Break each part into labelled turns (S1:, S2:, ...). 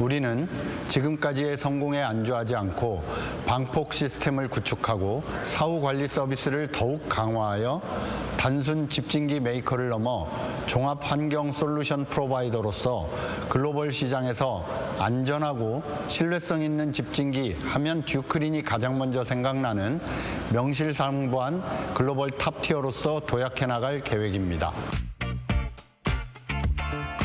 S1: 우리는 지금까지의 성공에 안주하지 않고 방폭 시스템을 구축하고 사후 관리 서비스를 더욱 강화하여 단순 집진기 메이커를 넘어 종합 환경 솔루션 프로바이더로서 글로벌 시장에서 안전하고 신뢰성 있는 집진기 하면 듀크린이 가장 먼저 생각나는 명실상부한 글로벌 탑티어로서 도약해 나갈 계획입니다.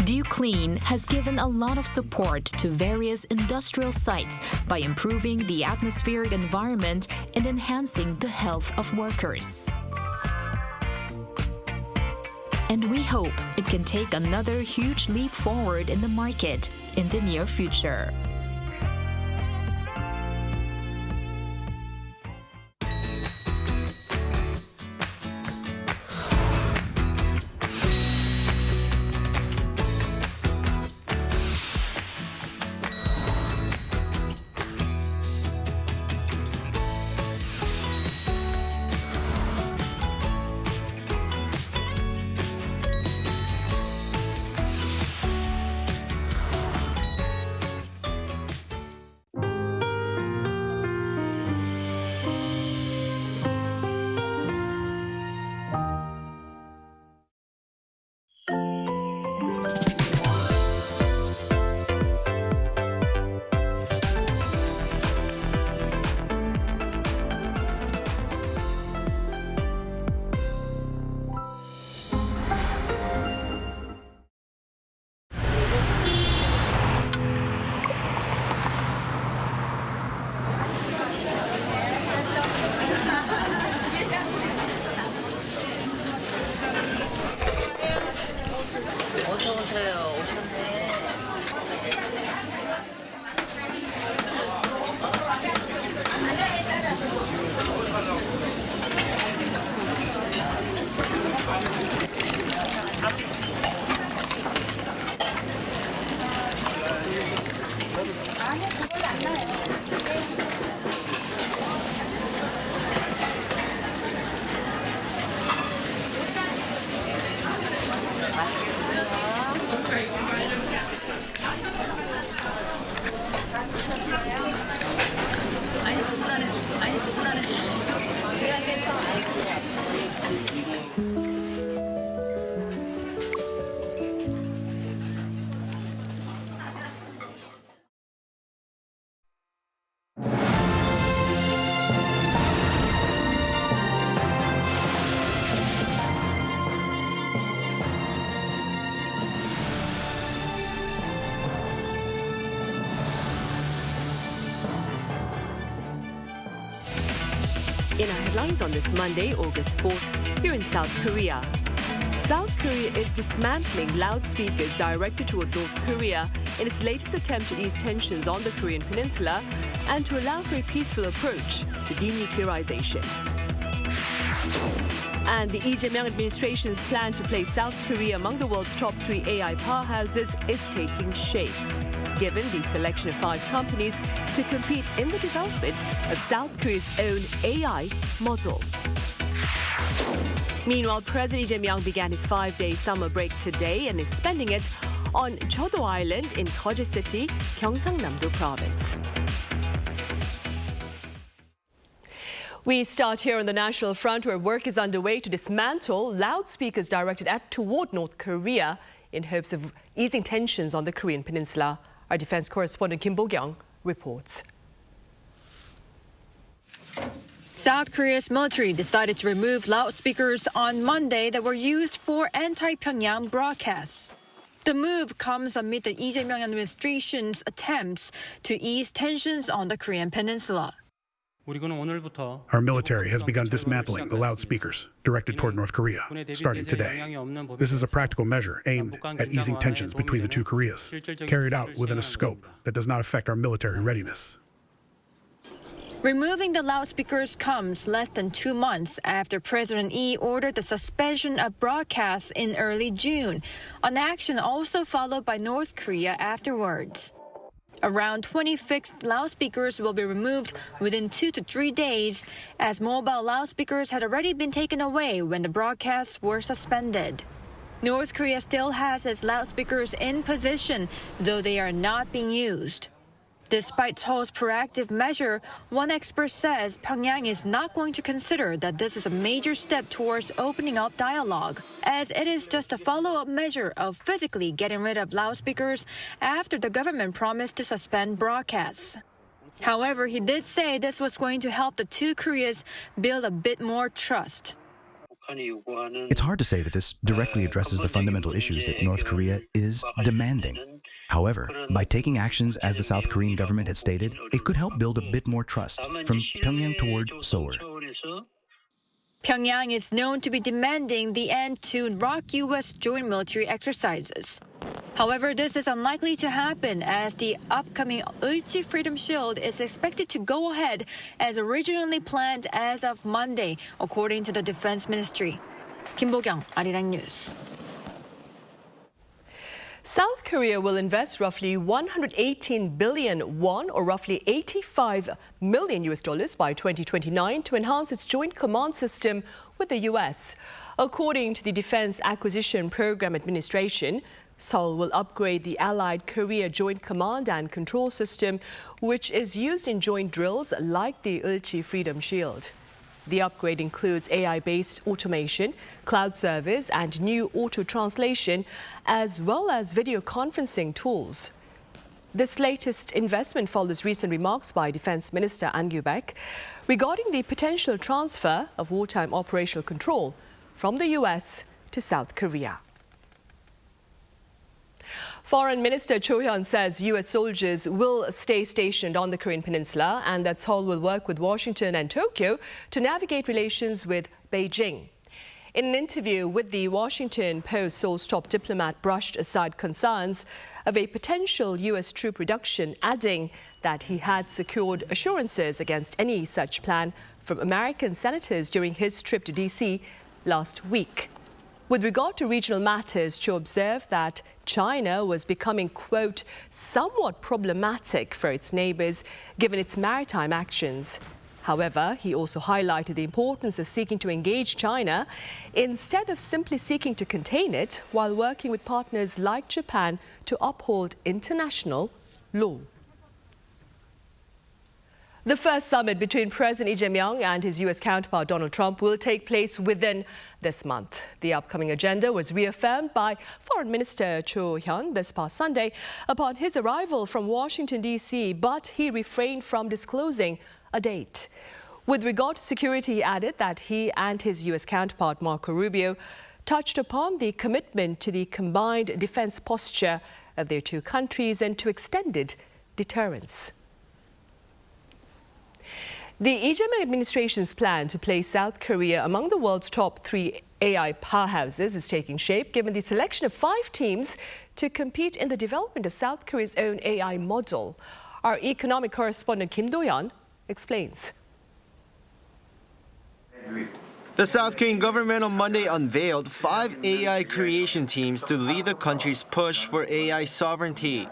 S2: DuClean has given a lot of support to various industrial sites by improving the atmospheric environment and enhancing the health of workers. And we hope it can take another huge leap forward in the market in the near future.
S3: In our headlines on this Monday, August 4th, here in South Korea. South Korea is dismantling loudspeakers directed toward North Korea in its latest attempt to ease tensions on the Korean peninsula and to allow for a peaceful approach to denuclearization. And the Lee Jae-myung administration's plan to place South Korea among the world's top 3 AI powerhouses is taking shape, given the selection of 5 companies to compete in the development of South Korea's own AI model. Meanwhile, President Lee Jae-myung began his 5-day summer break today and is spending it on Jeodo Island in Gov't City, Gyeongsang-namdo Province. We start here on the national front, where work is underway to dismantle loudspeakers directed toward North Korea in hopes of easing tensions on the Korean peninsula. Our defense correspondent Kim Bo-kyung reports.
S4: South Korea's military decided to remove loudspeakers on Monday that were used for anti-Pyongyang broadcasts. The move comes amid the Lee Jae-myung administration's attempts to ease tensions on the Korean peninsula.
S5: Our military has begun dismantling the loudspeakers directed toward North Korea, starting today. This is a practical measure aimed at easing tensions between the two Koreas, carried out within a scope that does not affect our military readiness.
S4: Removing the loudspeakers comes less than 2 months after President Lee ordered the suspension of broadcasts in early June, an action also followed by North Korea afterwards. Around 20 fixed loudspeakers will be removed within 2 to 3 days, as mobile loudspeakers had already been taken away when the broadcasts were suspended. North Korea still has its loudspeakers in position, though they are not being used. Despite Seoul's proactive measure, one expert says Pyongyang is not going to consider that this is a major step towards opening up dialogue, as it is just a follow-up measure of physically getting rid of loudspeakers after the government promised to suspend broadcasts. However, he did say this was going to help the two Koreas build a bit more trust.
S6: It's hard to say that this directly addresses the fundamental issues that North Korea is demanding. However, by taking actions as the South Korean government had stated, it could help build a bit more trust from Pyongyang toward Seoul.
S4: Pyongyang is known to be demanding the end to U.S joint military exercises. However, this is unlikely to happen as the upcoming Ulchi Freedom Shield is expected to go ahead as originally planned as of Monday, according to the Defense Ministry. Kim Bo-kyung, Arirang News.
S3: South Korea will invest roughly 118 billion won, or roughly $85 million by 2029, to enhance its joint command system with the U.S. According to the Defense Acquisition Program Administration, Seoul will upgrade the Allied Korea Joint Command and Control System, which is used in joint drills like the Ulchi Freedom Shield. The upgrade includes AI-based automation, cloud service, and new auto-translation, as well as video conferencing tools. This latest investment follows recent remarks by Defense Minister An Gov't regarding the potential transfer of wartime operational control from the U.S. to South Korea. Foreign Minister Cho Hyun says U.S. soldiers will stay stationed on the Korean peninsula and that Seoul will work with Washington and Tokyo to navigate relations with Beijing. In an interview with the Washington Post, Seoul's top diplomat brushed aside concerns of a potential U.S. troop reduction, adding that he had secured assurances against any such plan from American senators during his trip to D.C. last week. With regard to regional matters, Cho observed that China was becoming, quote, somewhat problematic for its neighbors, given its maritime actions. However, he also highlighted the importance of seeking to engage China instead of simply seeking to contain it, while working with partners like Japan to uphold international law. The first summit between President Lee Jae-myung and his U.S. counterpart Donald Trump will take place within this month. The upcoming agenda was reaffirmed by Foreign Minister Cho Hyun this past Sunday upon his arrival from Washington, D.C., but he refrained from disclosing a date. With regard to security, he added that he and his U.S. counterpart Marco Rubio touched upon the commitment to the combined defense posture of their two countries and to extended deterrence. The Lee Jae-myung administration's plan to place South Korea among the world's top 3 AI powerhouses is taking shape, given the selection of 5 teams to compete in the development of South Korea's own AI model. Our economic correspondent Kim Do-yeon explains.
S7: The South Korean government on Monday unveiled 5 AI creation teams to lead the country's push for AI sovereignty.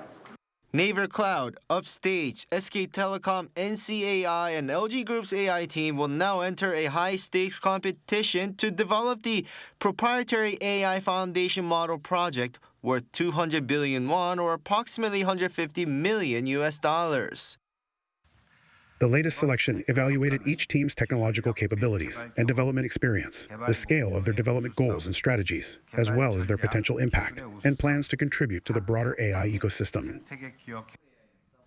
S7: Naver Cloud, Upstage, SK Telecom, NCAI, and LG Group's AI team will now enter a high-stakes competition to develop the proprietary AI foundation model project worth 200 billion won, or approximately $150 million.
S5: The latest selection evaluated each team's technological capabilities and development experience, the scale of their development goals and strategies, as well as their potential impact and plans to contribute to the broader AI ecosystem.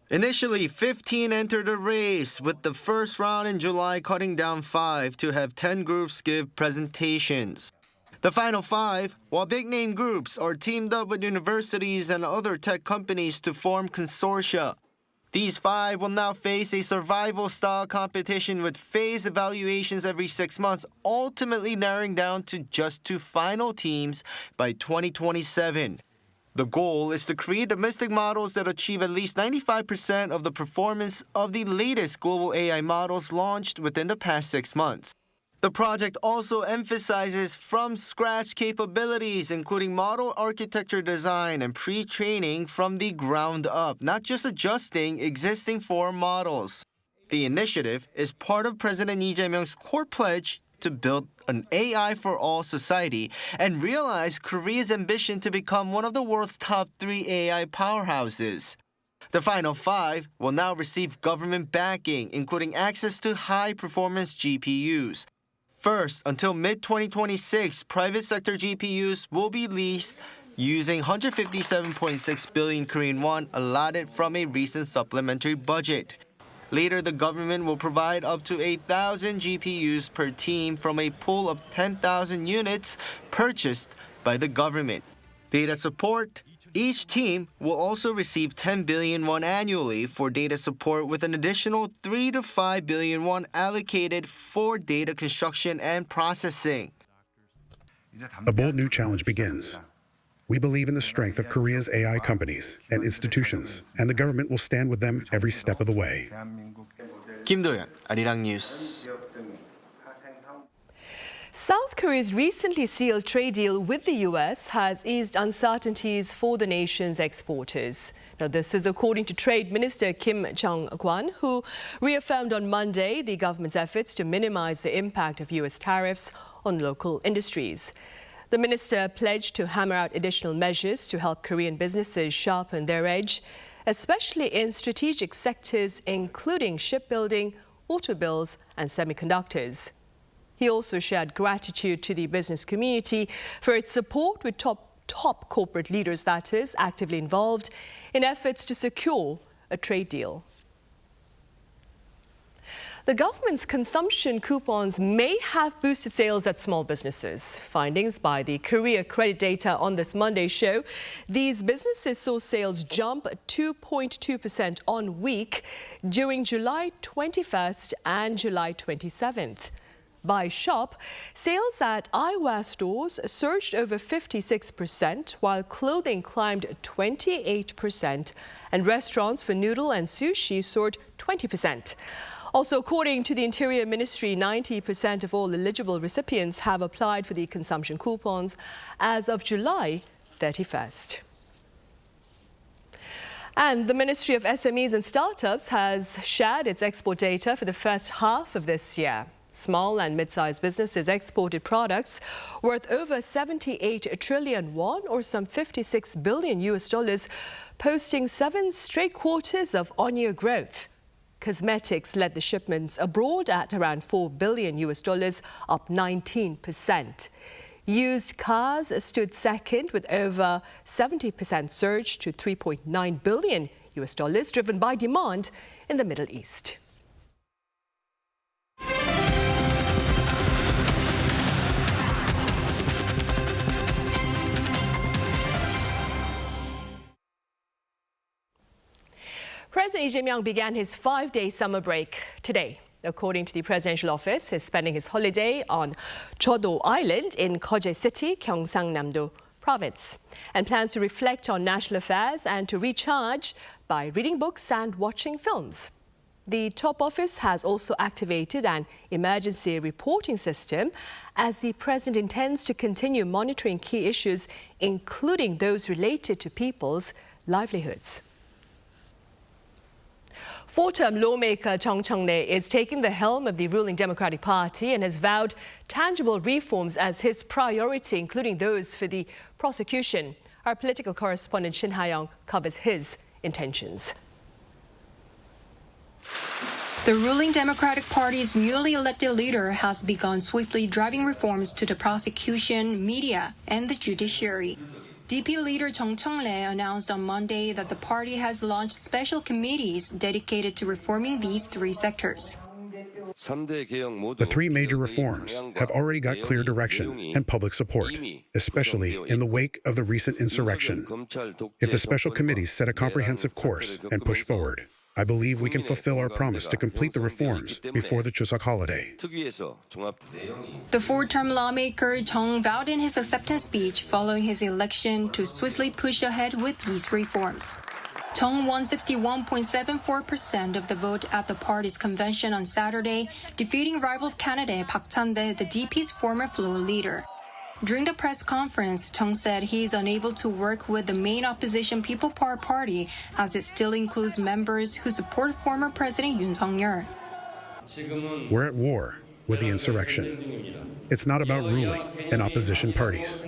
S7: Initially, 15 entered the race, with the first round in July cutting down 5 to have 10 groups give presentations. The final 5, while big-name groups, are teamed up with universities and other tech companies to form consortia. These 5 will now face a survival-style competition with phased evaluations every 6 months, ultimately narrowing down to just 2 final teams by 2027. The goal is to create domestic models that achieve at least 95% of the performance of the latest global AI models launched within the past 6 months. The project also emphasizes from-scratch capabilities, including model architecture design and pre-training from the ground up, not just adjusting existing form models. The initiative is part of President Lee Jae-myung's core pledge to to build an AI for all society and realize Korea's ambition to become one of the world's top 3 AI powerhouses. The final 5 will now receive government backing, including access to high-performance GPUs. First, until mid-2026, private sector GPUs will be leased using 157.6 billion Korean won allotted from a recent supplementary budget. Later, the government will provide up to 8,000 GPUs per team from a pool of 10,000 units purchased by the government. Data support. Each team will also receive 10 billion won annually for data support, with an additional 3 to 5 billion won allocated for data construction and processing.
S5: A bold new challenge begins. We believe in the strength of Korea's AI companies and institutions, and the government will stand with them every step of the way.
S7: Kim Do-yeon, Arirang News.
S3: South Korea's recently sealed trade deal with the U.S. has eased uncertainties for the nation's exporters. Now, this is according to Trade Minister Kim Jong-kwon, who reaffirmed on Monday the government's efforts to minimize the impact of U.S. tariffs on local industries. The minister pledged to hammer out additional measures to help Korean businesses sharpen their edge, especially in strategic sectors including shipbuilding, automobiles, and semiconductors. He also shared gratitude to the business community for its support, with top corporate leaders, that is, actively involved in efforts to secure a trade deal. The government's consumption coupons may have boosted sales at small businesses. Findings by the Korea credit data on this Monday show these businesses saw sales jump 2.2% on week during July 21st and July 27th. By shop, sales at eyewear stores surged over 56%, while clothing climbed 28%, and restaurants for noodle and sushi soared 20%. Also, according to the Interior Ministry, 90% of all eligible recipients have applied for the consumption coupons as of July 31st. And the Ministry of SMEs and Startups has shared its export data for the first half of this year. Small and mid-sized businesses exported products worth over 78 trillion won, or some $56 billion, posting 7 straight quarters of on-year growth. Cosmetics led the shipments abroad at around $4 billion, up 19%. Used cars stood second with over 70% surge to $3.9 billion, driven by demand in the Middle East. President Lee Jae-myung began his 5-day summer break today. According to the presidential office, he's spending his holiday on Chodo Island in Koje City, Gyeongsang-namdo province, and plans to reflect on national affairs and to recharge by reading books and watching films. The top office has also activated an emergency reporting system, as the president intends to continue monitoring key issues, including those related to people's livelihoods. 4-term lawmaker Chung Chung-nae is taking the helm of the ruling Democratic Party and has vowed tangible reforms as his priority, including those for the prosecution. Our political correspondent Shin Ha-young covers his intentions.
S8: The ruling Democratic Party's newly elected leader has begun swiftly driving reforms to the prosecution, media, and the judiciary. DP leader Chung Chung-nae announced on Monday that the party has launched special committees dedicated to reforming these 3 sectors.
S5: The 3 major reforms have already got clear direction and public support, especially in the wake of the recent insurrection. If the special committees set a comprehensive course and push forward, I believe we can fulfill our promise to complete the reforms before the Chuseok holiday.
S8: The 4-term lawmaker Chung vowed in his acceptance speech following his election to swiftly push ahead with these reforms. Chung won 61.74% of the vote at the party's convention on Saturday, defeating rival candidate Park Chan-dae, the DP's former floor leader. During the press conference, Chung said he is unable to work with the main opposition People Power Party, as it still includes members who support former President Yoon Suk-yeol.
S5: We're at war, with the insurrection. It's not about ruling and opposition parties.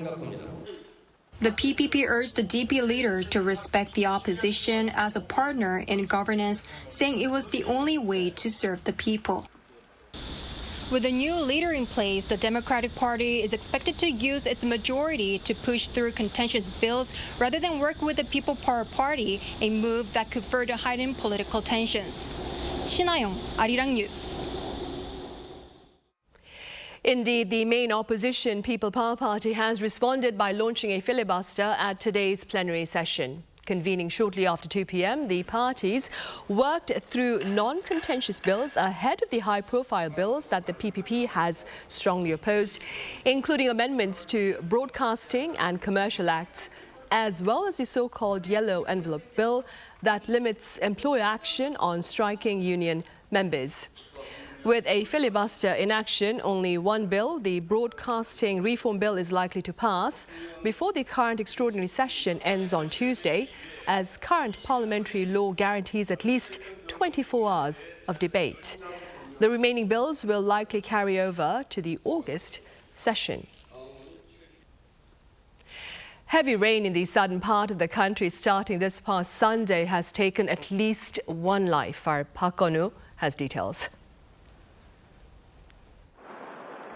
S8: The PPP urged the DP leader to respect the opposition as a partner in governance, saying it was the only way to serve the people. With a new leader in place, the Democratic Party is expected to use its majority to push through contentious bills rather than work with the People Power Party, a move that could further heighten political tensions. 신하영, Arirang News.
S3: Indeed, the main opposition, People Power Party, has responded by launching a filibuster at today's plenary session. Convening shortly after 2 p.m., the parties worked through non-contentious bills ahead of the high-profile bills that the PPP has strongly opposed, including amendments to broadcasting and commercial acts, as well as the so-called Yellow Envelope Bill that limits employer action on striking union members. With a filibuster in action, only one bill, the Broadcasting Reform Bill, is likely to pass before the current extraordinary session ends on Tuesday, as current parliamentary law guarantees at least 24 hours of debate. The remaining bills will likely carry over to the August session. Heavy rain in the southern part of the country starting this past Sunday has taken at least one life. Our Park Gonu has details.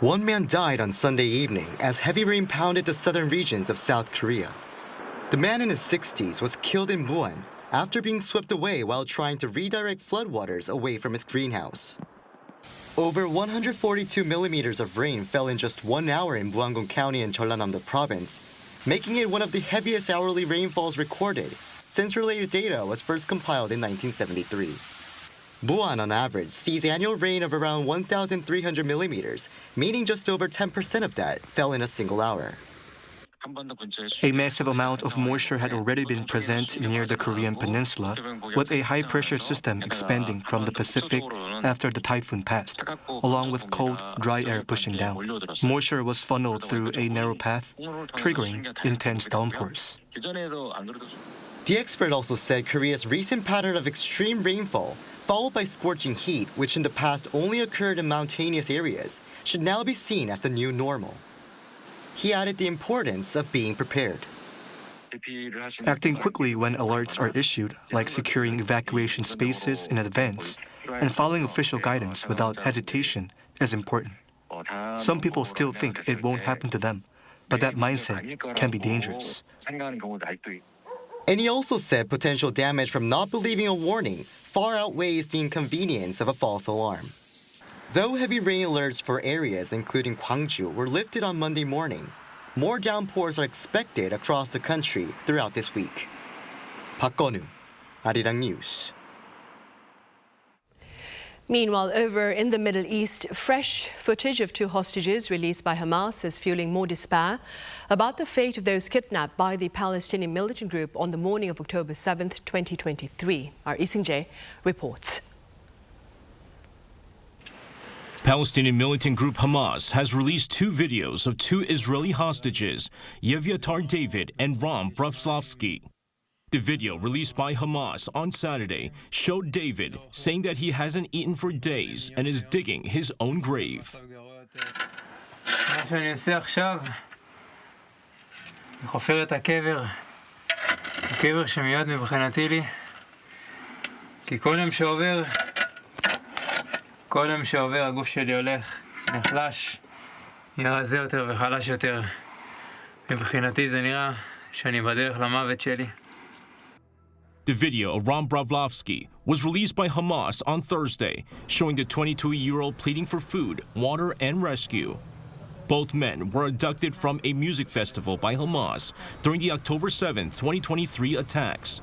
S7: One man died on Sunday evening as heavy rain pounded the southern regions of South Korea. The man in his 60s was killed in Muan after being swept away while trying to redirect floodwaters away from his greenhouse. Over 142 millimeters of rain fell in just 1 hour in Muan County and Jeollanam-do province, making it one of the heaviest hourly rainfalls recorded since related data was first compiled in 1973. Muan, on average, sees annual rain of around 1,300 millimeters, meaning just over 10% of that fell in a single hour.
S9: A massive amount of moisture had already been present near the Korean peninsula, with a high-pressure system expanding from the Pacific after the typhoon passed, along with cold, dry air pushing down. Moisture was funneled through a narrow path, triggering intense downpours.
S7: The expert also said Korea's recent pattern of extreme rainfall, followed by scorching heat, which in the past only occurred in mountainous areas, should now be seen as the new normal. He added the importance of being prepared.
S9: Acting quickly when alerts are issued, like securing evacuation spaces in advance, and following official guidance without hesitation, is important. Some people still think it won't happen to them, but that mindset can be dangerous.
S7: And he also said potential damage from not believing a warning far outweighs the inconvenience of a false alarm. Though heavy rain alerts for areas including Gwangju were lifted on Monday morning, more downpours are expected across the country throughout this week. Park Gonu, Arirang News.
S3: Meanwhile, over in the Middle East, fresh footage of 2 hostages released by Hamas is fueling more despair about the fate of those kidnapped by the Palestinian militant group on the morning of October 7th, 2023. Our Lee Seung-jae reports.
S10: Palestinian militant group Hamas has released 2 videos of 2 Israeli hostages, Evyatar David and Ram Bravslavsky. The video released by Hamas on Saturday showed David saying that he hasn't eaten for days and is digging his own grave.
S11: מה שאני עושה עכשיו, אני חופר את הקבר, הקבר שמיד מבחינתי לי, כי כל יום שעובר הגוף שלי הולך, נחלש, נהיה רזה יותר וחלש יותר. מבחינתי זה נראה שאני בדרך למוות שלי.
S10: The video of Ram Bravslavsky was released by Hamas on Thursday, showing the 22-year-old pleading for food, water, and rescue. Both men were abducted from a music festival by Hamas during the October 7, 2023 attacks.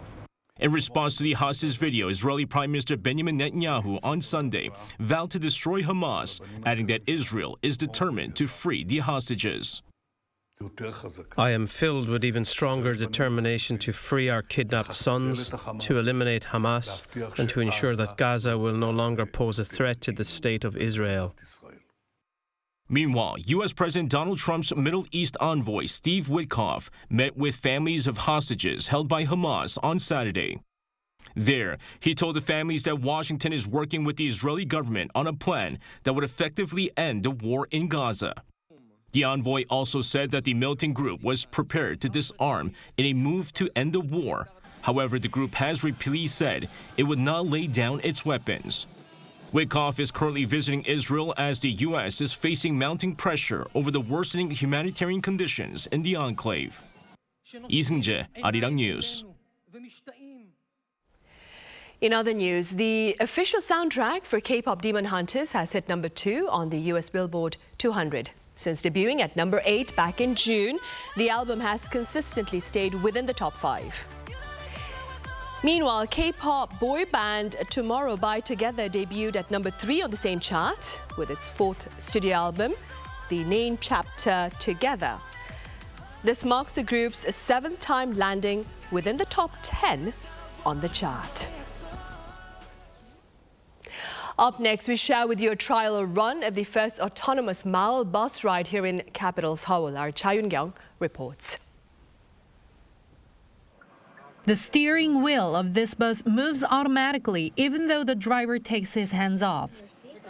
S10: In response to the hostage video, Israeli Prime Minister Benjamin Netanyahu on Sunday vowed to destroy Hamas, adding that Israel is determined to free the hostages.
S12: I am filled with even stronger determination to free our kidnapped sons, to eliminate Hamas, and to ensure that Gaza will no longer pose a threat to the state of Israel.
S10: Meanwhile, U.S. President Donald Trump's Middle East envoy, Steve Witkoff, met with families of hostages held by Hamas on Saturday. There, he told the families that Washington is working with the Israeli government on a plan that would effectively end the war in Gaza. The envoy also said that the militant group was prepared to disarm in a move to end the war. However, the group has repeatedly said it would not lay down its weapons. Witkoff is currently visiting Israel as the U.S. is facing mounting pressure over the worsening humanitarian conditions in the enclave. 이승재, Arirang News.
S3: In other news, the official soundtrack for K-pop Demon Hunters has hit number 2 on the U.S. Billboard 200. Since debuting at number 8 back in June, the album has consistently stayed within the top 5. Meanwhile, K-pop boy band Tomorrow by Together debuted at number 3 on the same chart with its 4th studio album, the name chapter Together. This marks the group's 7th time landing within the top 10 on the chart. Up next, we share with you a trial run of the first autonomous mile bus ride here in capital Seoul. Our Cho Hyun reports.
S13: The steering wheel of this bus moves automatically even though the driver takes his hands off.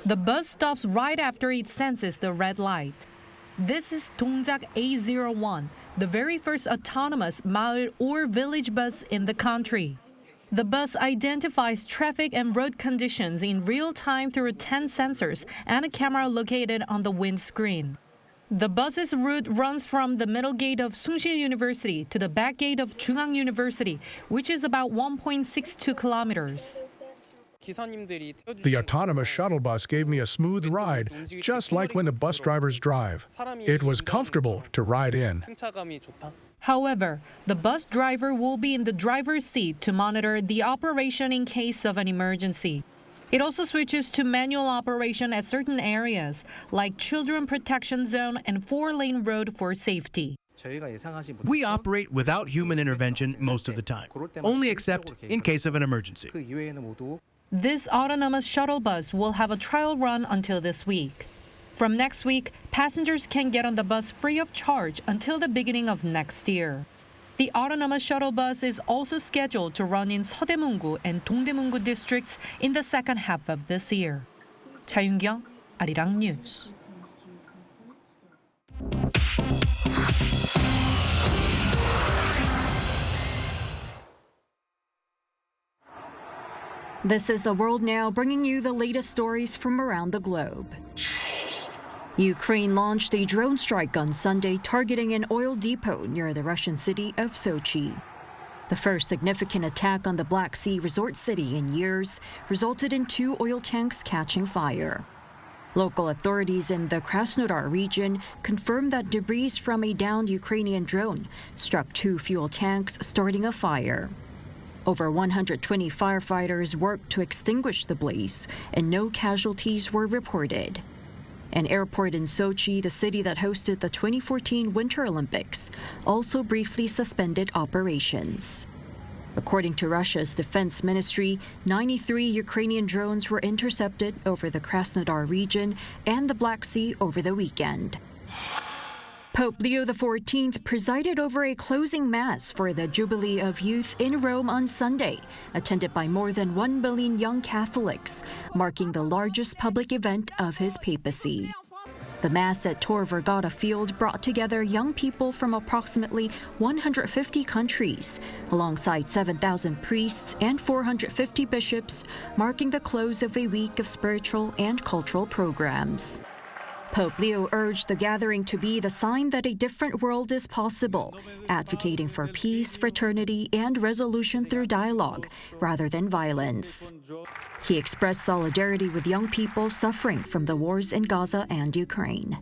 S13: The bus stops right after it senses the red light. This is 동작 A01, the very first autonomous maul or village bus in the country. The bus identifies traffic and road conditions in real time through 10 sensors and a camera located on the windscreen. The bus's route runs from the middle gate of Sungsil University to the back gate of Jungang University, which is about 1.62 kilometers.
S14: The autonomous shuttle bus gave me a smooth ride, just like when the bus drivers drive. It was comfortable to ride in.
S13: However, the bus driver will be in the driver's seat to monitor the operation in case of an emergency. It also switches to manual operation at certain areas, like children protection zone and 4-lane road for safety.
S15: We operate without human intervention most of the time, only except in case of an emergency.
S13: This autonomous shuttle bus will have a trial run until this week. From next week, passengers can get on the bus free of charge until the beginning of next year. The autonomous shuttle bus is also scheduled to run in 서대문구 and 동대문구 districts in the second half of this year. Cho Hyun, Arirang News.
S16: This is The World Now, bringing you the latest stories from around the globe. Ukraine launched a drone strike on Sunday targeting an oil depot near the Russian city of Sochi. The first significant attack on the Black Sea resort city in years resulted in 2 oil tanks catching fire. Local authorities in the Krasnodar region confirmed that debris from a downed Ukrainian drone struck 2 fuel tanks, starting a fire. Over 120 firefighters worked to extinguish the blaze, and no casualties were reported. An airport in Sochi, the city that hosted the 2014 Winter Olympics, also briefly suspended operations. According to Russia's defense ministry, 93 Ukrainian drones were intercepted over the Krasnodar region and the Black Sea over the weekend. Pope Leo XIV presided over a closing mass for the Jubilee of Youth in Rome on Sunday, attended by more than 1 million young Catholics, marking the largest public event of his papacy. The Mass at Tor Vergata Field brought together young people from approximately 150 countries, alongside 7,000 priests and 450 bishops, marking the close of a week of spiritual and cultural programs. Pope Leo urged the gathering to be the sign that a different world is possible, advocating for peace, fraternity, and resolution through dialogue, rather than violence. He expressed solidarity with young people suffering from the wars in Gaza and Ukraine.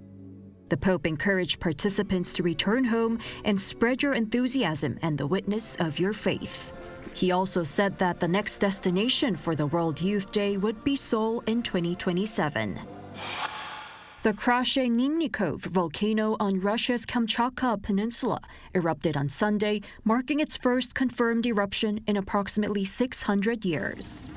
S16: The Pope encouraged participants to return home and spread your enthusiasm and the witness of your faith. He also said that the next destination for the World Youth Day would be Seoul in 2027. The Krasheninnikov volcano on Russia's Kamchatka Peninsula erupted on Sunday, marking its first confirmed eruption in approximately 600 years.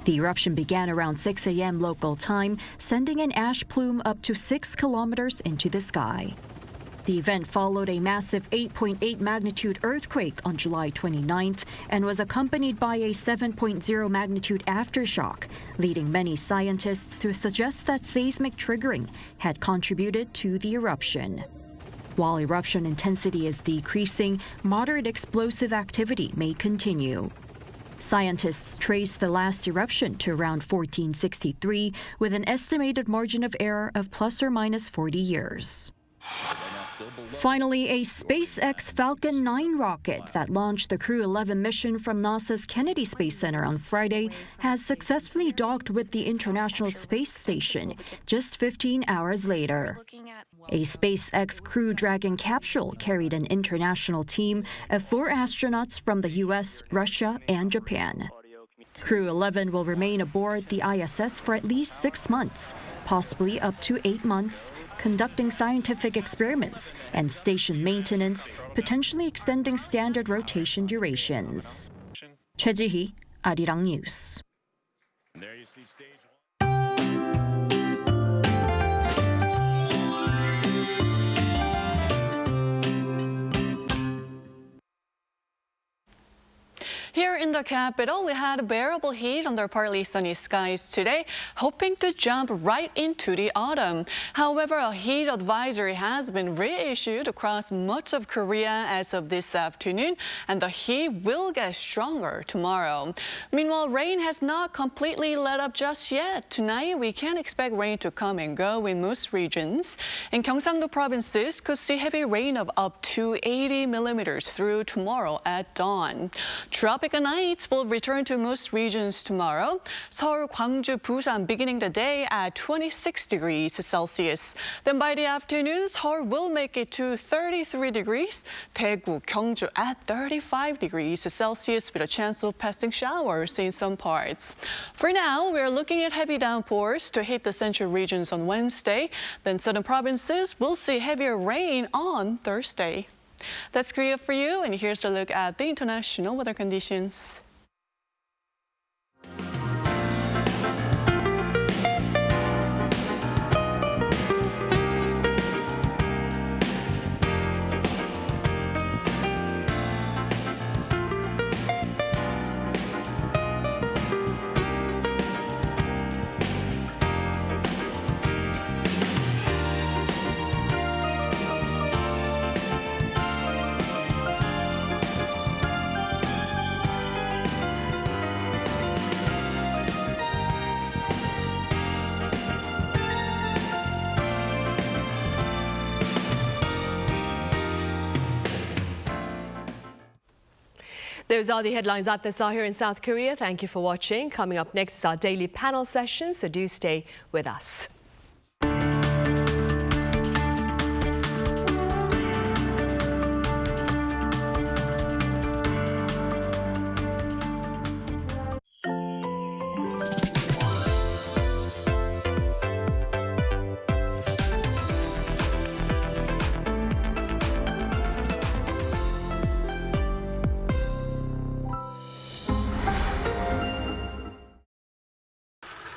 S16: The eruption began around 6 a.m. local time, sending an ash plume up to 6 kilometers into the sky. The event followed a massive 8.8 magnitude earthquake on July 29th and was accompanied by a 7.0 magnitude aftershock, leading many scientists to suggest that seismic triggering had contributed to the eruption. While eruption intensity is decreasing, moderate explosive activity may continue. Scientists traced the last eruption to around 1463 with an estimated margin of error of plus or minus 40 years. Finally, a SpaceX Falcon 9 rocket that launched the Crew-11 mission from NASA's Kennedy Space Center on Friday has successfully docked with the International Space Station just 15 hours later. A SpaceX Crew Dragon capsule carried an international team of 4 astronauts from the U.S., Russia, and Japan. Crew-11 will remain aboard the ISS for at least 6 months, possibly up to 8 months, conducting scientific experiments and station maintenance, potentially extending standard rotation durations. Choi Ji-hee, Arirang News.
S17: Here in the capital, we had bearable heat under partly sunny skies today, hoping to jump right into the autumn. However, a heat advisory has been reissued across much of Korea as of this afternoon, and the heat will get stronger tomorrow. Meanwhile, rain has not completely let up just yet. Tonight, we can expect rain to come and go in most regions. And Gyeongsang-do provinces could see heavy rain of up to 80 millimeters through tomorrow at dawn. Tropical nights will return to most regions tomorrow. Seoul, Gwangju, Busan beginning the day at 26 degrees Celsius. Then by the afternoon, Seoul will make it to 33 degrees. Daegu, Gyeongju at 35 degrees Celsius with a chance of passing showers in some parts. For now, we're looking at heavy downpours to hit the central regions on Wednesday. Then southern provinces will see heavier rain on Thursday. That's Korea for you, and here's a look at the international weather conditions.
S3: Those are the headlines at this hour here in South Korea. Thank you for watching. Coming up next is our daily panel session, so do stay with us.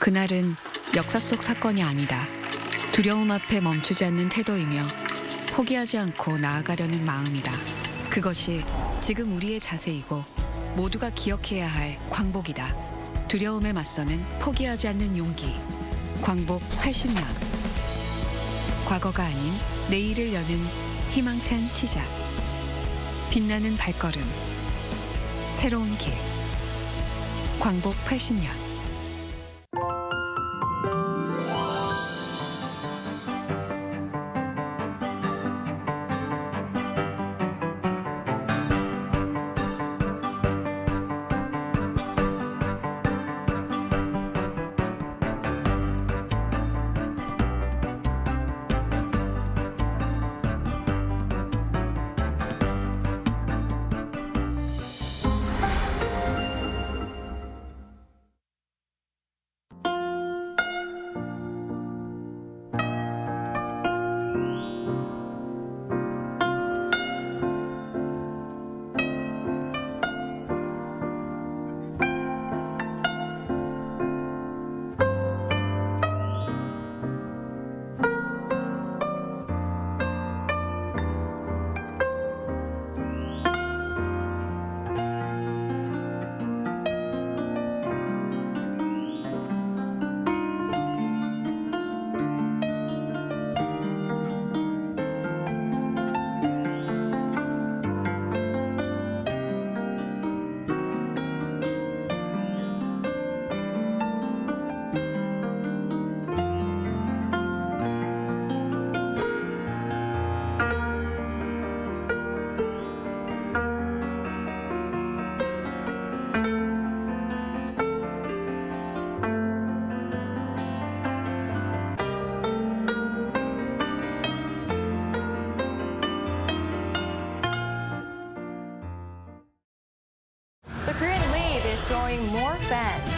S18: 그날은 역사 속 사건이 아니다. 두려움 앞에 멈추지 않는 태도이며 포기하지 않고 나아가려는 마음이다. 그것이 지금 우리의 자세이고 모두가 기억해야 할 광복이다. 두려움에 맞서는 포기하지 않는 용기. 광복 80년. 과거가 아닌 내일을 여는 희망찬 시작. 빛나는 발걸음. 새로운 길. 광복 80년.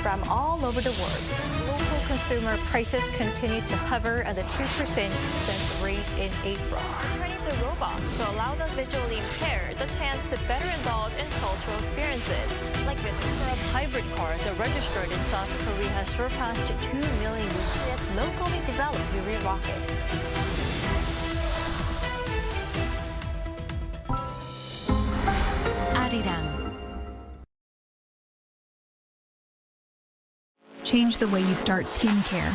S19: from all over the world. Local consumer prices continue to hover at the 2% rate in April.
S20: Turning to robots to allow the visually impaired the chance to better indulge in cultural experiences. Like the number of hybrid cars are registered in South Korea has surpassed 2 million with this locally developed Yuri rocket.
S2: Arirang. Change the way you start skincare.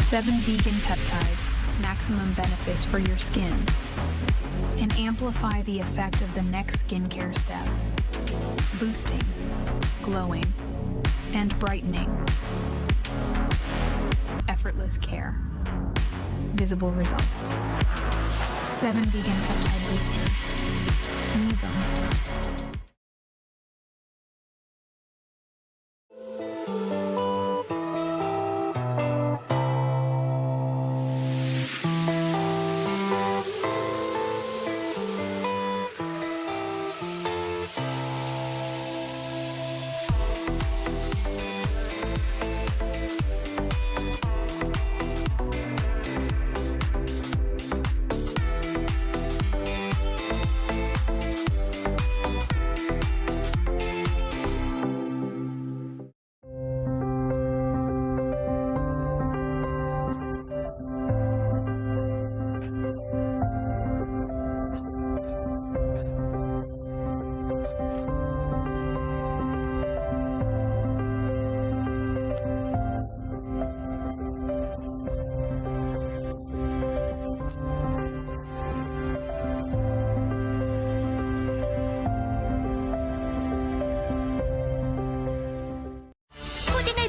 S2: 7 vegan peptide, maximum benefits for your skin. And amplify the effect of the next skincare step. Boosting, glowing, and brightening. Effortless care. Visible results. 7 vegan peptide booster. Mizone.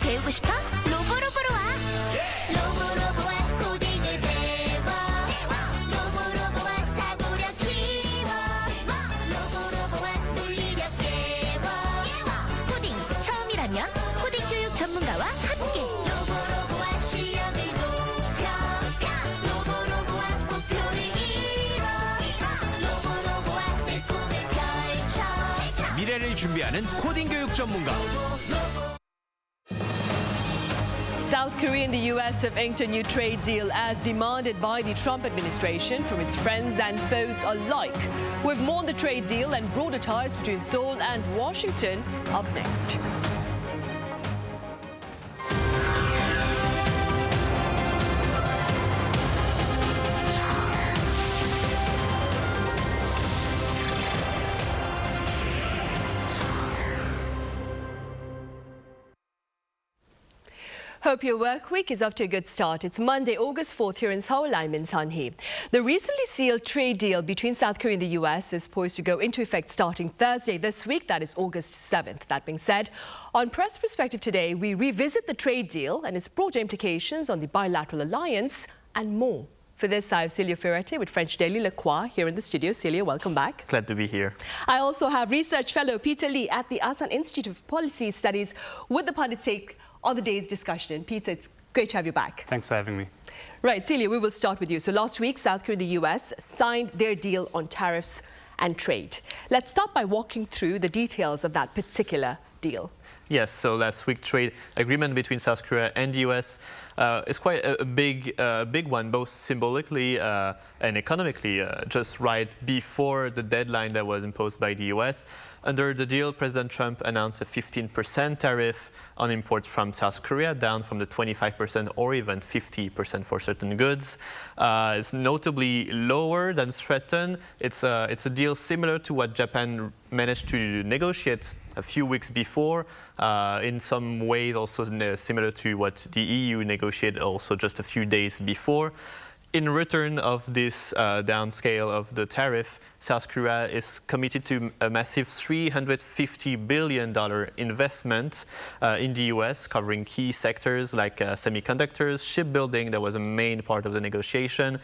S21: 배우고 싶어? 로보로보로 와! 로보로보와 코딩을 배워 로보로보와 사고력 키워 로보로보와 논리력 깨워 코딩 처음이라면 코딩 교육 전문가와 함께 로보로보와 실력을 높여 로보로보와 목표를 이뤄 로보로보와 내 꿈을 펼쳐
S22: 미래를 준비하는 코딩 교육 전문가
S3: South Korea and the U.S. have inked a new trade deal as demanded by the Trump administration from its friends and foes alike. With more on the trade deal and broader ties between Seoul and Washington up next. Hope your work week is off to a good start. It's Monday, August 4th here in Seoul. I'm in Sunhee. The recently sealed trade deal between South Korea and the U.S. is poised to go into effect starting Thursday this week. That is August 7th. That being said, on Press Perspective today, we revisit the trade deal and its broader implications on the bilateral alliance and more. For this, I have Celia Ferretti with French Daily Le Croix here in the studio. Celia, welcome back.
S23: Glad to be here.
S3: I also have research fellow Peter Lee at the Asan Institute of Policy Studies with the pundit's take on the day's discussion. Peter, it's great to have you back.
S24: Thanks for having me.
S3: Right, Celia, we will start with you. So last week, South Korea and the U.S. signed their deal on tariffs and trade. Let's start by walking through the details of that particular deal.
S23: Yes, so last week's trade agreement between South Korea and the U.S. is quite a big one, both symbolically and economically, just right before the deadline that was imposed by the U.S. Under the deal, President Trump announced a 15% tariff on imports from South Korea, down from the 25% or even 50% for certain goods. It's notably lower than threatened. It's a deal similar to what Japan managed to negotiate a few weeks before, in some ways also similar to what the EU negotiated also just a few days before. In return of this downscale of the tariff, South Korea is committed to a massive $350 billion investment in the U.S., covering key sectors like semiconductors, shipbuilding, that was a main part of the negotiation,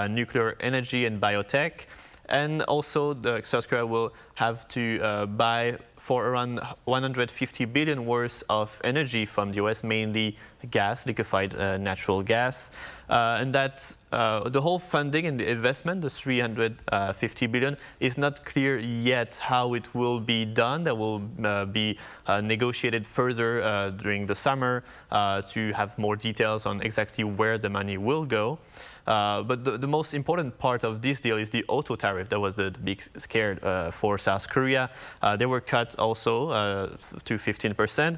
S23: nuclear energy and biotech. And also, South Korea will have to buy for around 150 billion worth of energy from the U.S., mainly gas, liquefied natural gas, and that the whole funding and the investment, the 350 billion, is not clear yet how it will be done. That will be negotiated further during the summer to have more details on exactly where the money will go. But the most important part of this deal is the auto tariff. That was the big scare for South Korea. They were cut also to 15%.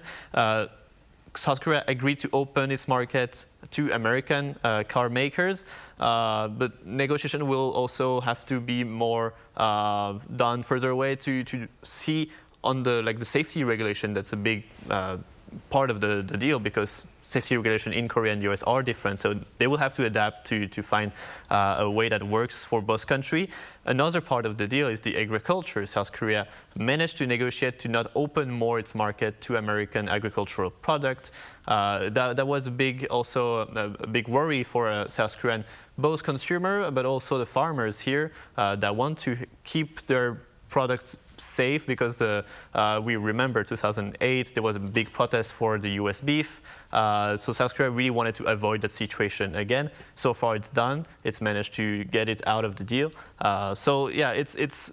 S23: South Korea agreed to open its market to American car makers, but negotiation will also have to be more done further away to see on the safety regulation. That's a big part of the deal, because safety regulation in Korea and US are different, so they will have to adapt to find a way that works for both countries. Another part of the deal is the agriculture. South Korea managed to negotiate to not open more its market to American agricultural product. That was a big worry for South Korean, both consumer but also the farmers here that want to keep their products safe, because we remember 2008 there was a big protest for the US beef. So South Korea really wanted to avoid that situation again. So far it's done. It's managed to get it out of the deal. So yeah, it's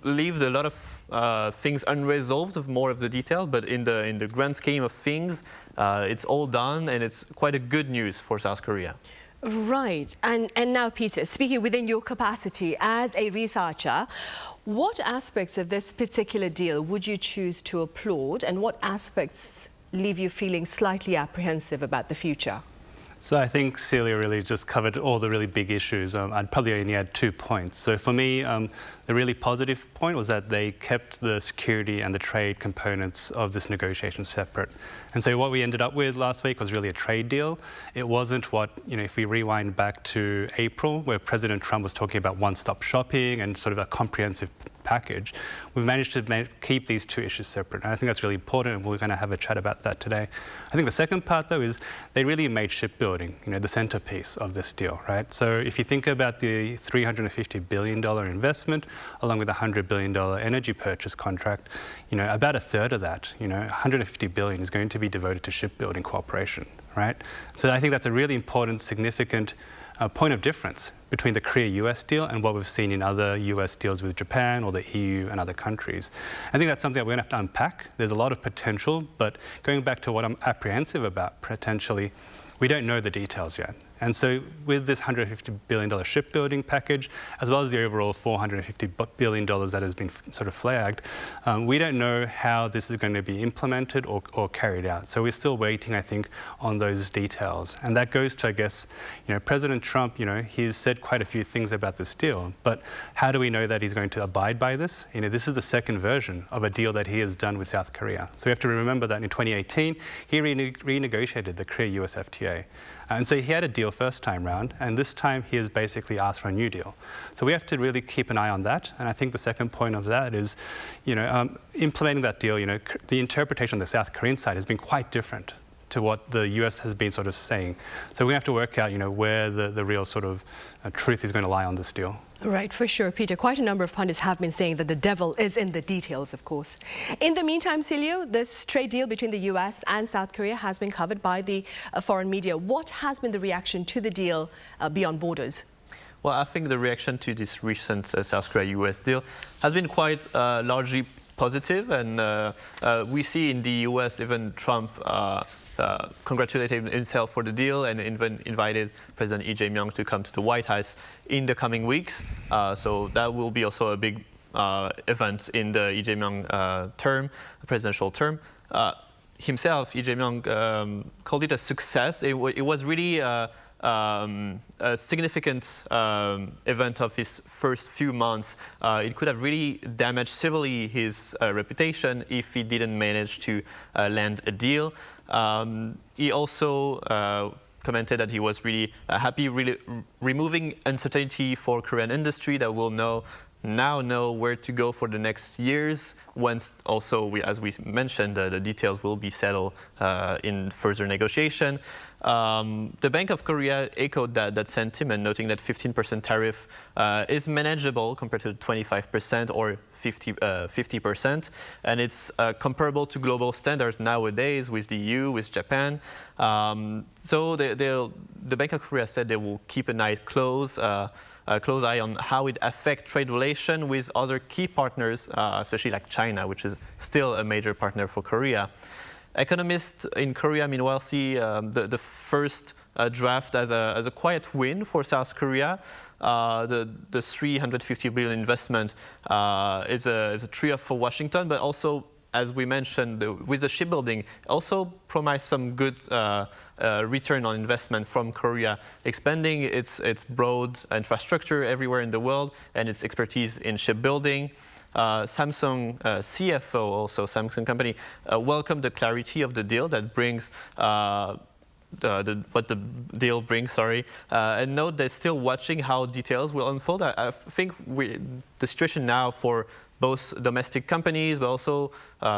S23: left a lot of things unresolved, more of the detail, but in the grand scheme of things, it's all done, and it's quite a good news for South Korea.
S3: Right. And now, Peter, speaking within your capacity as a researcher, what aspects of this particular deal would you choose to applaud, and what aspects leave you feeling slightly apprehensive about the future?
S1: So I think Celia really just covered all the really big issues. I'd probably only add 2 points. So for me, the really positive point was that they kept the security and the trade components of this negotiation separate. And so what we ended up with last week was really a trade deal. It wasn't what, if we rewind back to April, where President Trump was talking about one-stop shopping and sort of a comprehensive package. We've managed to keep these two issues separate, and I think that's really important, and we're going to have a chat about that today. I think the second part, though, is they really made shipbuilding, the centerpiece of this deal, right? So if you think about the $350 billion investment, along with the $100 billion energy purchase contract, about a third of that, $150 billion is going to be devoted to shipbuilding cooperation, right? So I think that's a really important, significant point of difference between the Korea-U.S. deal and what we've seen in other U.S. deals with Japan or the EU and other countries. I think that's something that we're going to have to unpack. There's a lot of potential, but going back to what I'm apprehensive about, potentially, we don't know the details yet. And so with this $150 billion shipbuilding package, as well as the overall $450 billion that has been sort of flagged, we don't know how this is going to be implemented or carried out. So we're still waiting, I think, on those details. And that goes to, I guess, President Trump, he's said quite a few things about this deal, but how do we know that he's going to abide by this? This is the second version of a deal that he has done with South Korea. So we have to remember that in 2018, he renegotiated the Korea-U.S. FTA. And so he had a deal first time round, and this time he has basically asked for a new deal. So we have to really keep an eye on that. And I think the second point of that is, implementing that deal, the interpretation on the South Korean side has been quite different to what the US has been sort of saying. So we have to work out, where the real sort of truth is going to lie on this deal.
S3: Right, for sure, Peter. Quite a number of pundits have been saying that the devil is in the details, of course. In the meantime, Celio, this trade deal between the US and South Korea has been covered by the foreign media. What has been the reaction to the deal beyond borders?
S23: Well, I think the reaction to this recent South Korea-US deal has been quite largely positive, and we see in the US even Trump congratulated himself for the deal and even invited President Lee Jae-myung to come to the White House in the coming weeks. So that will be also a big event in the Lee Jae-myung presidential term. Himself, Lee Jae-myung called it a success. It was really a significant event of his first few months. It could have really damaged severely his reputation if he didn't manage to land a deal. He also commented that he was really happy, really removing uncertainty for Korean industry, that will know now know where to go for the next years, once also, as we mentioned, the details will be settled in further negotiation. The Bank of Korea echoed that sentiment, noting that 15% tariff is manageable compared to 25% or 50%, and it's comparable to global standards nowadays with the EU, with Japan. So the Bank of Korea said they will keep an eye close eye on how it affects trade relation with other key partners, especially like China, which is still a major partner for Korea. Economists in Korea, meanwhile, see the first draft as a quiet win for South Korea. The 350 billion investment is a triumph for Washington, but also, as we mentioned, with the shipbuilding, also promise some good return on investment from Korea, expanding its broad infrastructure everywhere in the world and its expertise in shipbuilding. Samsung CFO, also Samsung company, welcomed the clarity of the deal that brings what the deal brings, and note they're still watching how details will unfold. I think the situation now for both domestic companies, but also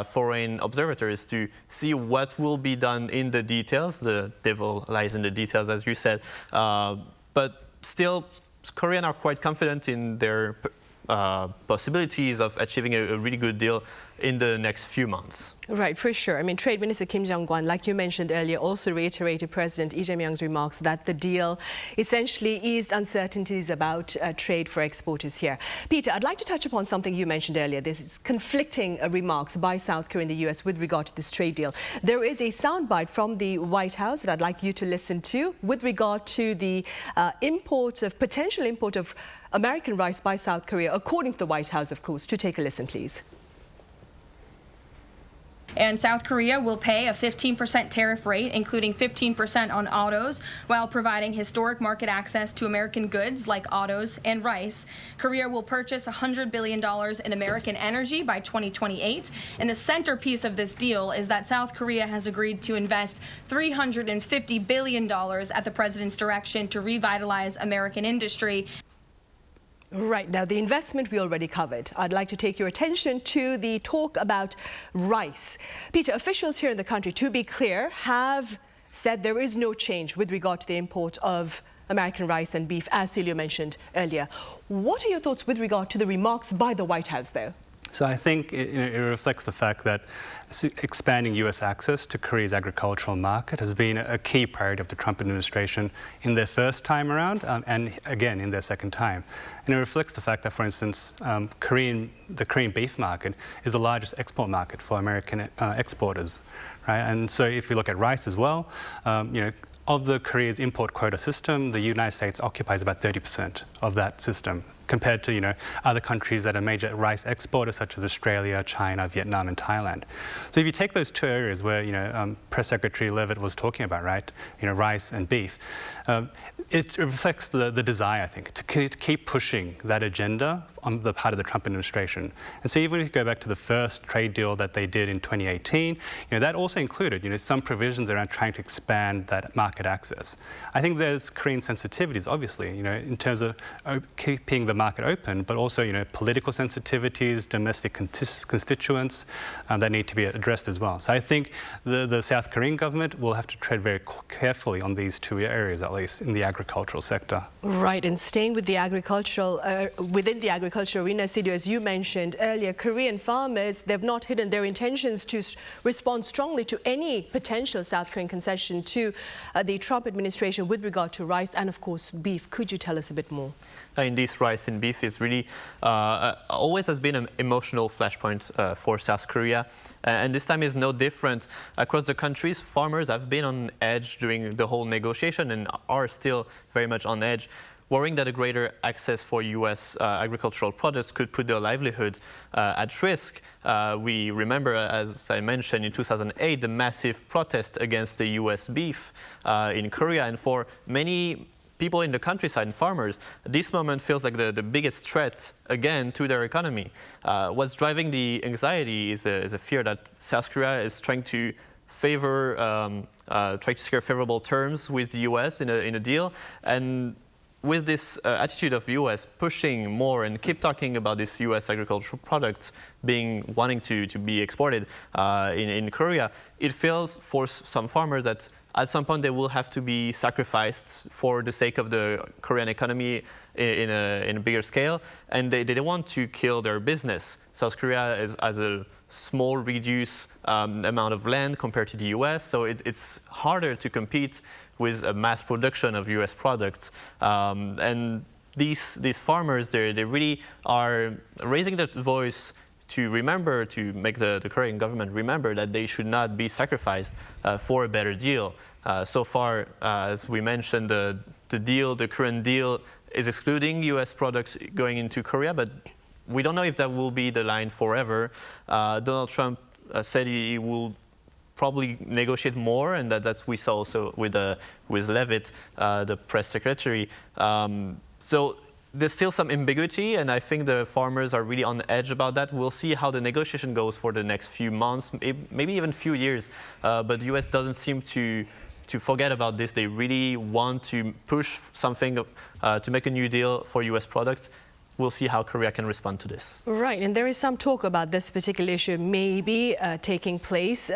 S23: foreign observers, to see what will be done in the details. The devil lies in the details, as you said. But still, Koreans are quite confident in their possibilities of achieving a really good deal in the next few months.
S3: Right, for sure. I mean, Trade Minister Kim Jong-un, like you mentioned earlier, also reiterated President Lee Jae-myung's remarks that the deal essentially eased uncertainties about trade for exporters here. Peter, I'd like to touch upon something you mentioned earlier. There's conflicting remarks by South Korea and the U.S. with regard to this trade deal. There is a soundbite from the White House that I'd like you to listen to with regard to the potential import of American rice by South Korea, according to the White House, of course. To take a listen, please.
S4: And South Korea will pay a 15% tariff rate, including 15% on autos, while providing historic market access to American goods like autos and rice. Korea will purchase $100 billion in American energy by 2028. And the centerpiece of this deal is that South Korea has agreed to invest $350 billion at the president's direction to revitalize American industry.
S3: Right, now the investment we already covered. I'd like to take your attention to the talk about rice. Peter, officials here in the country, to be clear, have said there is no change with regard to the import of American rice and beef, as Celia mentioned earlier. What are your thoughts with regard to the remarks by the White House, though?
S1: So I think it reflects the fact that expanding U.S. access to Korea's agricultural market has been a key priority of the Trump administration in their first time around and again in their second time. And it reflects the fact that, for instance, the Korean beef market is the largest export market for American exporters, right? And so if you look at rice as well, of the Korea's import quota system, the United States occupies about 30% of that system, compared to other countries that are major rice exporters such as Australia, China, Vietnam, and Thailand. So if you take those two areas where Press Secretary Leavitt was talking about, right, rice and beef, it reflects the desire, I think, to keep pushing that agenda on the part of the Trump administration. And so even if you go back to the first trade deal that they did in 2018, that also included some provisions around trying to expand that market access. I think there's Korean sensitivities, obviously, in terms of keeping the market open, but also, political sensitivities, domestic constituents that need to be addressed as well. So I think the South Korean government will have to tread very carefully on these two areas, at least in the agricultural sector.
S3: Right, and staying with the agricultural, within the agricultural arena, Sidio, as you mentioned earlier, Korean farmers, they've not hidden their intentions to respond strongly to any potential South Korean concession to the Trump administration with regard to rice and, of course, beef. Could you tell us a bit more?
S23: Indeed, rice and beef is really always has been an emotional flashpoint for South Korea. And this time is no different. Across the countries, farmers have been on edge during the whole negotiation and are still very much on edge, worrying that a greater access for U.S. agricultural products could put their livelihood at risk. We remember, as I mentioned, in 2008, the massive protest against the U.S. beef in Korea. And for many people in the countryside and farmers, this moment feels like the biggest threat again to their economy. What's driving the anxiety is a fear that South Korea is trying to secure favorable terms with the U.S. in a deal, and with this attitude of U.S. pushing more and keep talking about this U.S. agricultural product wanting to be exported in Korea, it feels for some farmers that at some point they will have to be sacrificed for the sake of the Korean economy in a bigger scale, and they don't want to kill their business. South Korea has a small reduced amount of land compared to the U.S., so it's harder to compete with a mass production of U.S. products. And these farmers, they really are raising their voice to remember, to make the Korean government remember that they should not be sacrificed for a better deal. So far, as we mentioned, the current deal is excluding U.S. products going into Korea, but we don't know if that will be the line forever. Donald Trump said he will probably negotiate more, and that's we saw also with Levitt, the press secretary. So there's still some ambiguity, and I think the farmers are really on the edge about that. We'll see how the negotiation goes for the next few months, maybe even few years. But the U.S. doesn't seem to forget about this. They really want to push something to make a new deal for U.S. products. We'll see how Korea can respond to this.
S3: Right, and there is some talk about this particular issue maybe taking place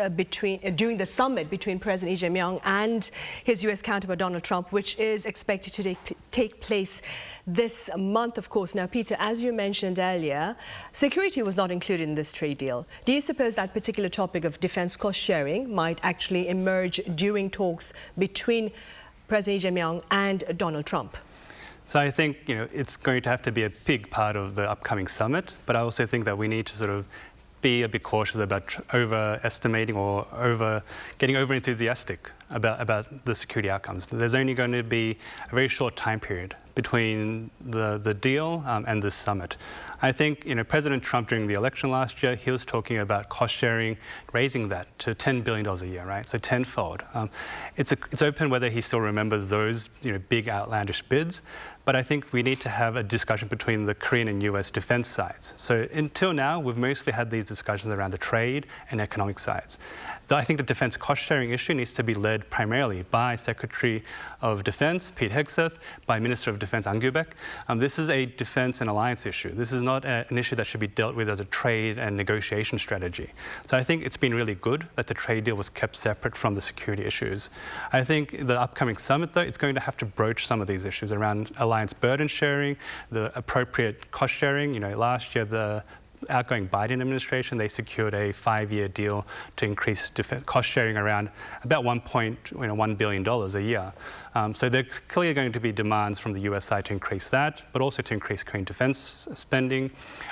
S3: during the summit between President Lee Jae-myung and his U.S. counterpart Donald Trump, which is expected to take place this month, of course. Now, Peter, as you mentioned earlier, security was not included in this trade deal. Do you suppose that particular topic of defense cost sharing might actually emerge during talks between President Lee Jae-myung and Donald Trump?
S1: So I think it's going to have to be a big part of the upcoming summit, but I also think that we need to sort of be a bit cautious about overestimating or getting over-enthusiastic about the security outcomes. There's only going to be a very short time period between the deal and the summit. I think President Trump during the election last year, he was talking about cost sharing, raising that to $10 billion a year, right? So tenfold. It's open whether he still remembers those big outlandish bids, but I think we need to have a discussion between the Korean and U.S. defense sides. So until now, we've mostly had these discussions around the trade and economic sides. I think the defense cost sharing issue needs to be led primarily by Secretary of Defense Pete Hegseth, by Minister of Defense An Gyu-baek. This is a defense and alliance issue. This is not an issue that should be dealt with as a trade and negotiation strategy. So I think it's been really good that the trade deal was kept separate from the security issues. I think the upcoming summit, though, it's going to have to broach some of these issues around alliance burden sharing, the appropriate cost sharing. Last year, the outgoing Biden administration, they secured a 5-year deal to increase cost sharing around about $1.1 billion a year. So there's clearly going to be demands from the US side to increase that, but also to increase Korean defense spending.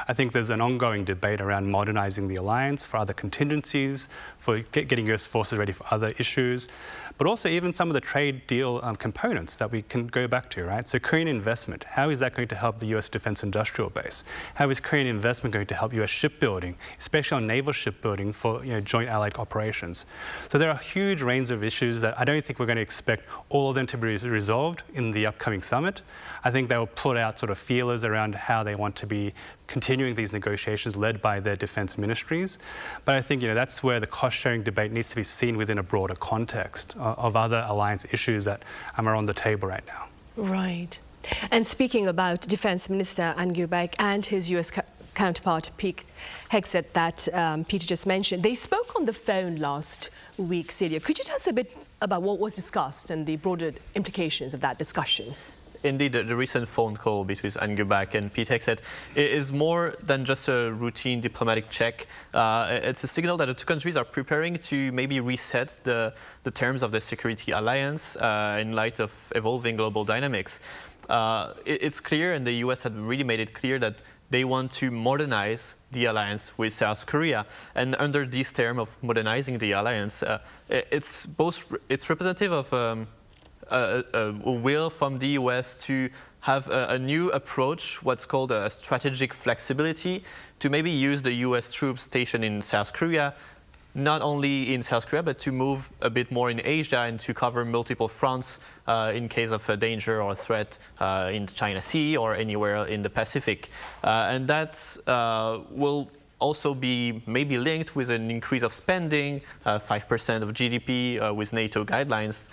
S1: I think there's an ongoing debate around modernizing the alliance for other contingencies, for getting US forces ready for other issues, but also even some of the trade deal components that we can go back to, right? So Korean investment, how is that going to help the US defense industrial base? How is Korean investment going to help US shipbuilding, especially on naval shipbuilding for joint allied operations? So there are a huge range of issues that I don't think we're going to expect all of them to be resolved in the upcoming summit. I think they'll put out sort of feelers around how they want to be continuing these negotiations led by their defense ministries. But I think that's where the cost-sharing debate needs to be seen within a broader context of other alliance issues that are on the table right now.
S3: Right. And speaking about Defense Minister An Gyu-baek and his U.S. counterpart Pete Hegseth that Peter just mentioned, they spoke on the phone last week, Celia. Could you tell us a bit about what was discussed and the broader implications of that discussion?
S23: Indeed, the recent phone call between An Gyu-baek and Pete Hegseth is more than just a routine diplomatic check. It's a signal that the two countries are preparing to maybe reset the terms of the security alliance in light of evolving global dynamics. It's clear, and the US had really made it clear, that they want to modernize the alliance with South Korea. And under this term of modernizing the alliance, it's representative of a will from the US to have a new approach, what's called a strategic flexibility, to maybe use the US troops stationed in South Korea, not only in South Korea, but to move a bit more in Asia and to cover multiple fronts in case of a danger or threat in the China Sea or anywhere in the Pacific. And that will also be maybe linked with an increase of spending, 5% of GDP with NATO guidelines.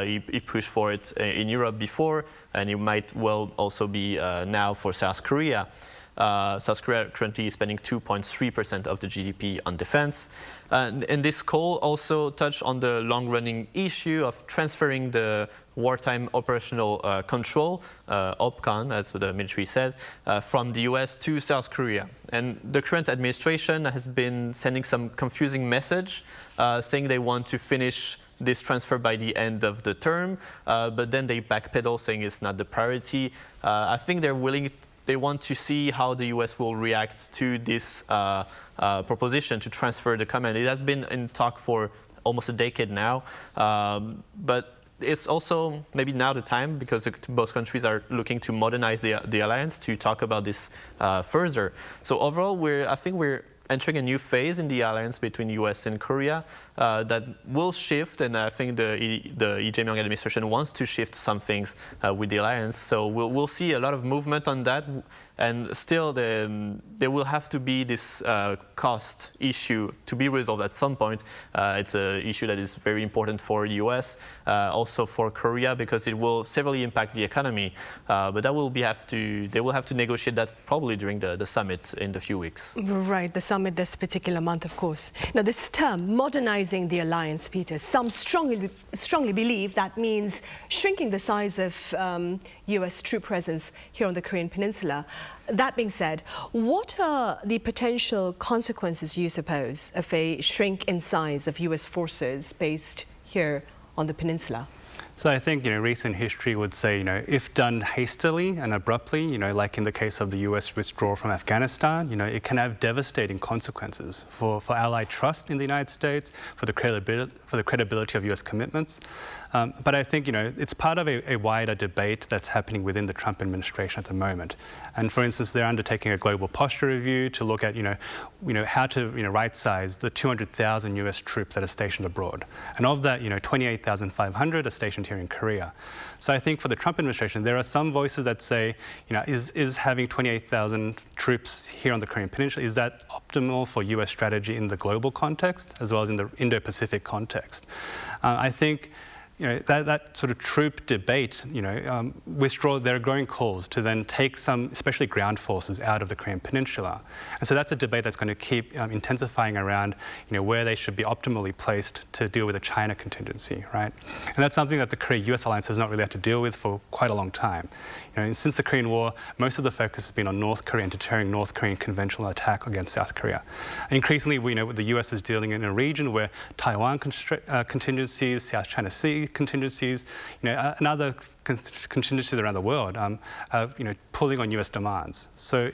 S23: He pushed for it in Europe before, and it might well also be now for South Korea. South Korea currently is spending 2.3% of the GDP on defense. And this call also touched on the long-running issue of transferring the wartime operational control, OPCON, as the military says, from the U.S. to South Korea. And the current administration has been sending some confusing message, saying they want to finish this transfer by the end of the term, but then they backpedal, saying it's not the priority. I think they want to see how the U.S. will react to this proposition to transfer the command. It has been in talk for almost a decade now, but it's also maybe now the time, because both countries are looking to modernize the alliance, to talk about this further. So overall, I think we're entering a new phase in the alliance between U.S. and Korea that will shift, and I think the Lee Jae-myung administration wants to shift some things with the alliance. So we'll see a lot of movement on that, and still there will have to be this cost issue to be resolved at some point. It's an issue that is very important for the U.S., also for Korea, because it will severely impact the economy. But they will have to negotiate that probably during the summit in a few weeks.
S3: Right, the summit this particular month, of course. Now, this term, modernizing the alliance, Peter, some strongly believe that means shrinking the size of U.S. troop presence here on the Korean Peninsula. That being said, what are the potential consequences, you suppose, of a shrink in size of U.S. forces based here on the peninsula?
S1: So I think, recent history would say, if done hastily and abruptly, like in the case of the U.S. withdrawal from Afghanistan, it can have devastating consequences for Allied trust in the United States, for the credibility of U.S. commitments. But I think, it's part of a wider debate that's happening within the Trump administration at the moment. And for instance, they're undertaking a global posture review to look at, how to, right-size the 200,000 U.S. troops that are stationed abroad. And of that, 28,500 are stationed here in Korea. So I think for the Trump administration, there are some voices that say, is having 28,000 troops here on the Korean Peninsula, is that optimal for U.S. strategy in the global context, as well as in the Indo-Pacific context? I think that sort of troop debate, withdraw, there are growing calls to then take some, especially ground forces, out of the Korean Peninsula. And so that's a debate that's going to keep intensifying around, where they should be optimally placed to deal with a China contingency, right? And that's something that the Korea-U.S. alliance has not really had to deal with for quite a long time. Since the Korean War, most of the focus has been on North Korea and deterring North Korean conventional attack against South Korea. Increasingly, we know the U.S. is dealing in a region where Taiwan contingencies, South China Sea contingencies, and other contingencies around the world, pulling on U.S. demands. So,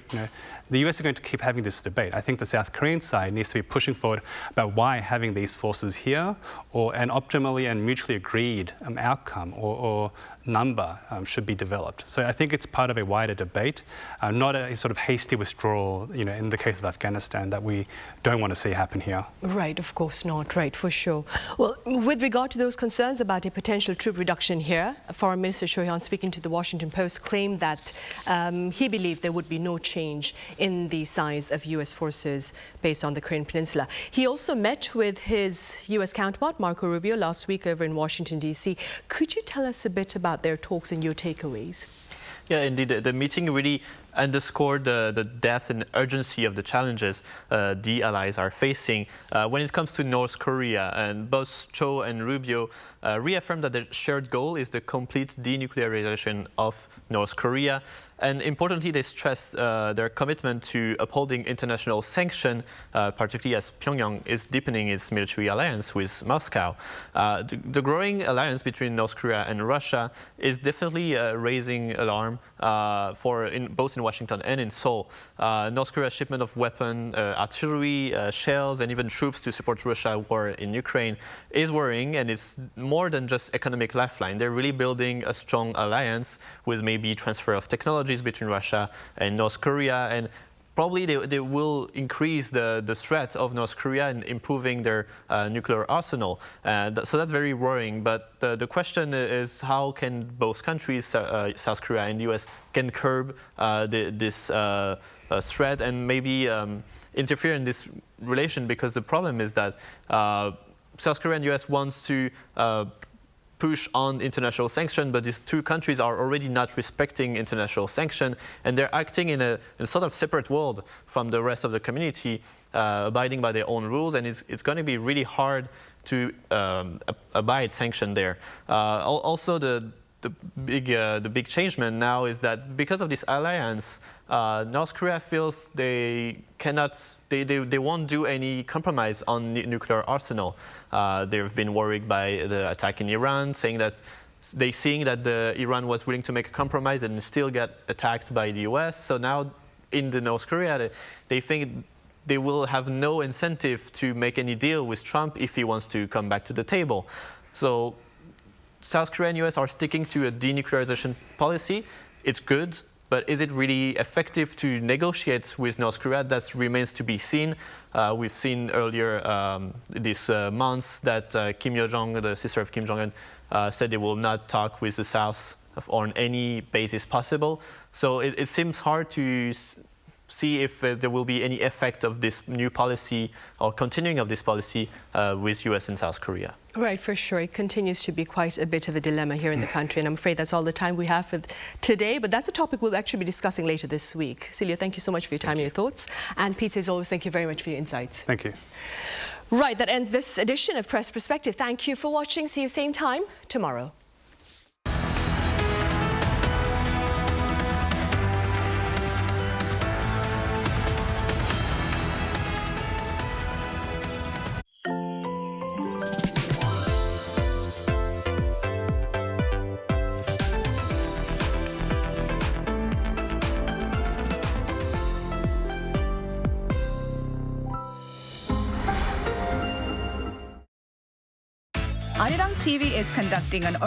S1: the U.S. are going to keep having this debate. I think the South Korean side needs to be pushing forward about why having these forces here, or an optimally and mutually agreed outcome or number should be developed. So I think it's part of a wider debate, not a sort of hasty withdrawal, in the case of Afghanistan, that we don't want to see happen here.
S3: Right, of course not, right, for sure. Well, with regard to those concerns about a potential troop reduction here, Foreign Minister Cho Hyun, speaking to the Washington Post, claimed that he believed there would be no change in the size of U.S. forces based on the Korean Peninsula. He also met with his U.S. counterpart, Marco Rubio, last week over in Washington, D.C. Could you tell us a bit about their talks and your takeaways?
S23: Yeah, indeed. The meeting really underscored the depth and urgency of the challenges the allies are facing when it comes to North Korea. And both Cho and Rubio reaffirmed that the shared goal is the complete denuclearization of North Korea. And importantly, they stressed their commitment to upholding international sanction, particularly as Pyongyang is deepening its military alliance with Moscow. The growing alliance between North Korea and Russia is definitely raising alarm both in Washington and in Seoul. North Korea's shipment of weapon, artillery, shells, and even troops to support Russia's war in Ukraine is worrying, and it's more than just economic lifeline. They're really building a strong alliance with maybe transfer of technologies between Russia and North Korea, and probably they will increase the threat of North Korea in improving their nuclear arsenal. So that's very worrying. But the question is, how can both countries, South Korea and the U.S., can curb this threat and maybe interfere in this relation, because the problem is that South Korea and U.S. wants to push on international sanction, but these two countries are already not respecting international sanction, and they're acting in a sort of separate world from the rest of the community, abiding by their own rules, and it's going to be really hard to abide sanction there. Also, the big changement now is that because of this alliance, North Korea feels they won't do any compromise on nuclear arsenal. They've been worried by the attack in Iran, saying that seeing that Iran was willing to make a compromise and still get attacked by the U.S. So now in the North Korea, they think they will have no incentive to make any deal with Trump if he wants to come back to the table. So South Korea and U.S. are sticking to a denuclearization policy. It's good, but is it really effective to negotiate with North Korea? That remains to be seen. We've seen earlier this month that Kim Yo-jong, the sister of Kim Jong-un, said they will not talk with the South on any basis possible. So it seems hard to see if there will be any effect of this new policy or continuing of this policy with U.S. and South Korea.
S3: Right, for sure. It continues to be quite a bit of a dilemma here in the country, and I'm afraid that's all the time we have for today, but that's a topic we'll actually be discussing later this week. Celia, thank you so much for your time and your thoughts. And Pete, as always, thank you very much for your insights.
S1: Thank you.
S3: Right, that ends this edition of Press Perspective. Thank you for watching. See you same time tomorrow.
S5: Arirang TV is conducting an